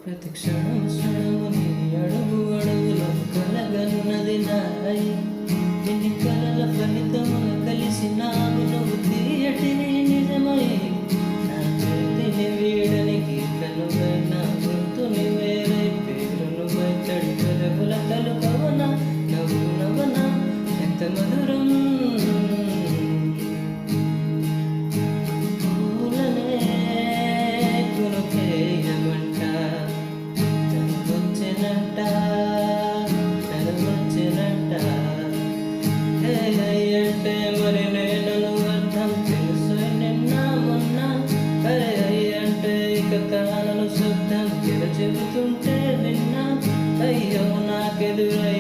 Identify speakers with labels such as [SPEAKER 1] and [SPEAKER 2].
[SPEAKER 1] ప్రతి క్షణం క్షణము నీ అడుగు అడుగులో కలగనున్నది నాయి. ఎన్ని కలల ఫలితమున కలిసినావు నువ్వు తీయటిని నిజమై. నా చేతిని వీడనికి కనువై నా గొంతుని వేరై పేరు నువ్వై తడి పెదవుల తలుపవన నవ్వు నవన ఎంత మధురం. అంటే మరి నేను అర్థం తెలుసు నిన్న మొన్న. అరే అంటే ఇక తానను శబ్దం చెబుతుంటే విన్నా. అయ్యో నాకెదురై